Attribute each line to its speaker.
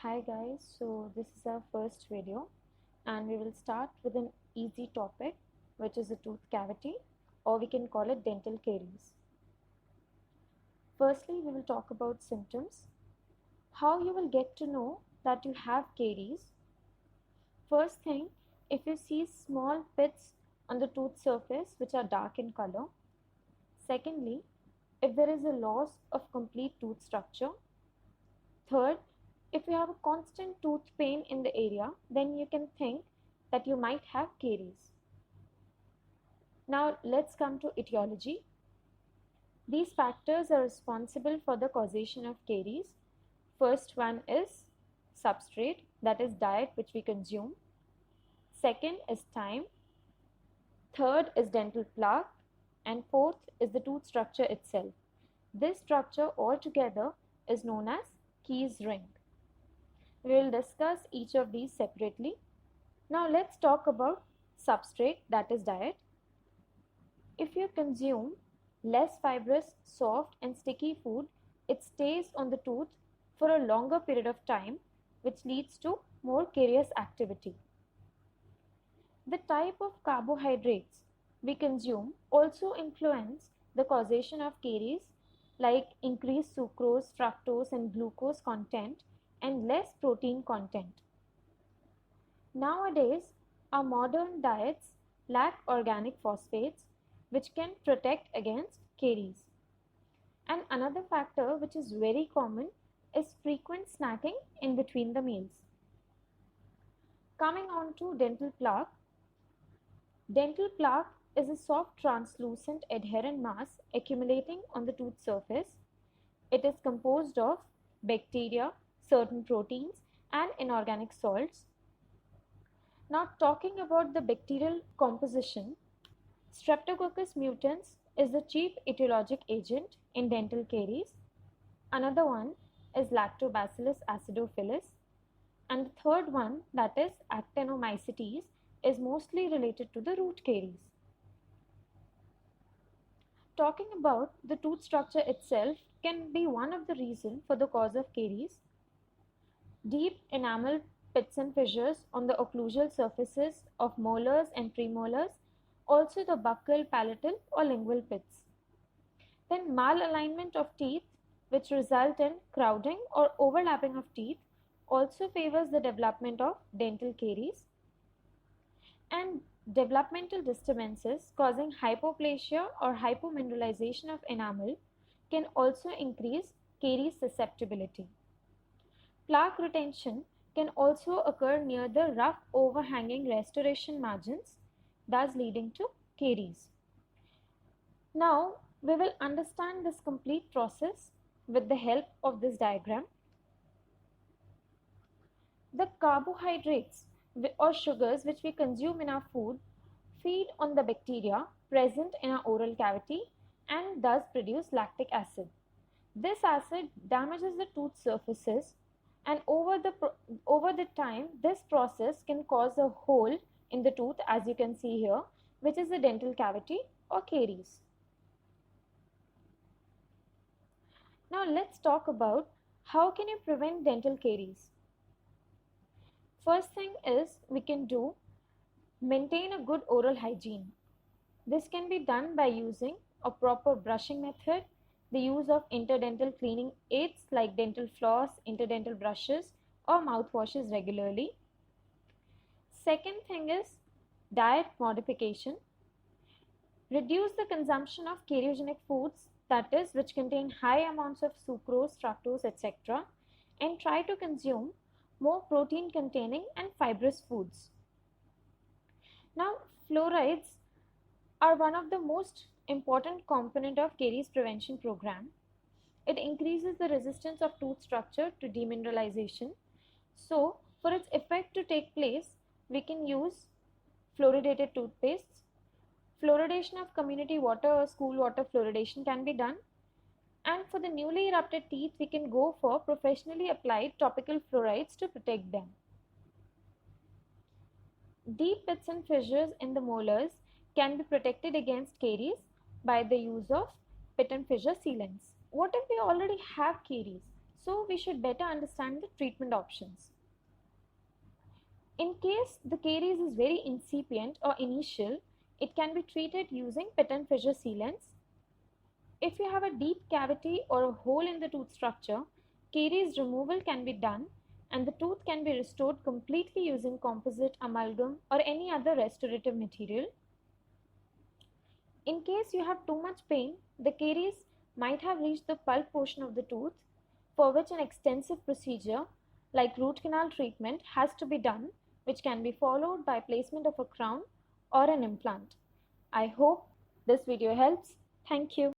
Speaker 1: Hi guys, so this is our first video and we will start with an easy topic which is a tooth cavity, or we can call it dental caries. Firstly, we will talk about symptoms, how you will get to know that you have caries. First thing, if you see small pits on the tooth surface which are dark in color. Secondly, if there is a loss of complete tooth structure. Third, if you have a constant tooth pain in the area, then you can think that you might have caries. Now let's come to etiology. These factors are responsible for the causation of caries. First one is substrate, that is diet which we consume. Second is time. Third is dental plaque. And fourth is the tooth structure itself. This structure altogether is known as Keyes ring. We will discuss each of these separately. Now let's talk about substrate, that is diet. If you consume less fibrous, soft and sticky food, it stays on the tooth for a longer period of time, which leads to more carious activity. The type of carbohydrates we consume also influence the causation of caries, like increased sucrose, fructose and glucose content and less protein content. Nowadays, our modern diets lack organic phosphates, which can protect against caries. And another factor which is very common is frequent snacking in between the meals. Coming on to dental plaque. Dental plaque is a soft, translucent, adherent mass accumulating on the tooth surface. It is composed of bacteria, certain proteins, and inorganic salts. Now, talking about the bacterial composition, Streptococcus mutans is the chief etiologic agent in dental caries. Another one is Lactobacillus acidophilus, and the third one, that is Actinomycetes, is mostly related to the root caries. Talking about the tooth structure itself can be one of the reasons for the cause of caries. Deep enamel pits and fissures on the occlusal surfaces of molars and premolars, also the buccal, palatal or lingual pits. Then malalignment of teeth, which result in crowding or overlapping of teeth, also favors the development of dental caries. And developmental disturbances causing hypoplasia or hypomineralization of enamel can also increase caries susceptibility. Plaque retention can also occur near the rough overhanging restoration margins, thus leading to caries. Now we will understand this complete process with the help of this diagram. The carbohydrates or sugars which we consume in our food feed on the bacteria present in our oral cavity and thus produce lactic acid. This acid damages the tooth surfaces, and over the time this process can cause a hole in the tooth, as you can see here, which is the dental cavity or caries. Now let's talk about how can you prevent dental caries. First thing is we can do maintain a good oral hygiene. This can be done by using a proper brushing method, the use of interdental cleaning aids like dental floss, interdental brushes or mouthwashes regularly. Second thing is diet modification. Reduce the consumption of cariogenic foods, that is, which contain high amounts of sucrose, fructose, etc., and try to consume more protein containing and fibrous foods. Now, fluorides are one of the most important component of caries prevention program. It increases the resistance of tooth structure to demineralization. So, for its effect to take place, we can use fluoridated toothpastes. Fluoridation of community water or school water fluoridation can be done. And for the newly erupted teeth, we can go for professionally applied topical fluorides to protect them. Deep pits and fissures in the molars can be protected against caries by the use of pit and fissure sealants. What if we already have caries? So we should better understand the treatment options. In case the caries is very incipient or initial, it can be treated using patent fissure sealants. If you have a deep cavity or a hole in the tooth structure, caries removal can be done and the tooth can be restored completely using composite, amalgam or any other restorative material. In case you have too much pain, the caries might have reached the pulp portion of the tooth, for which an extensive procedure like root canal treatment has to be done, which can be followed by placement of a crown or an implant. I hope this video helps. Thank you.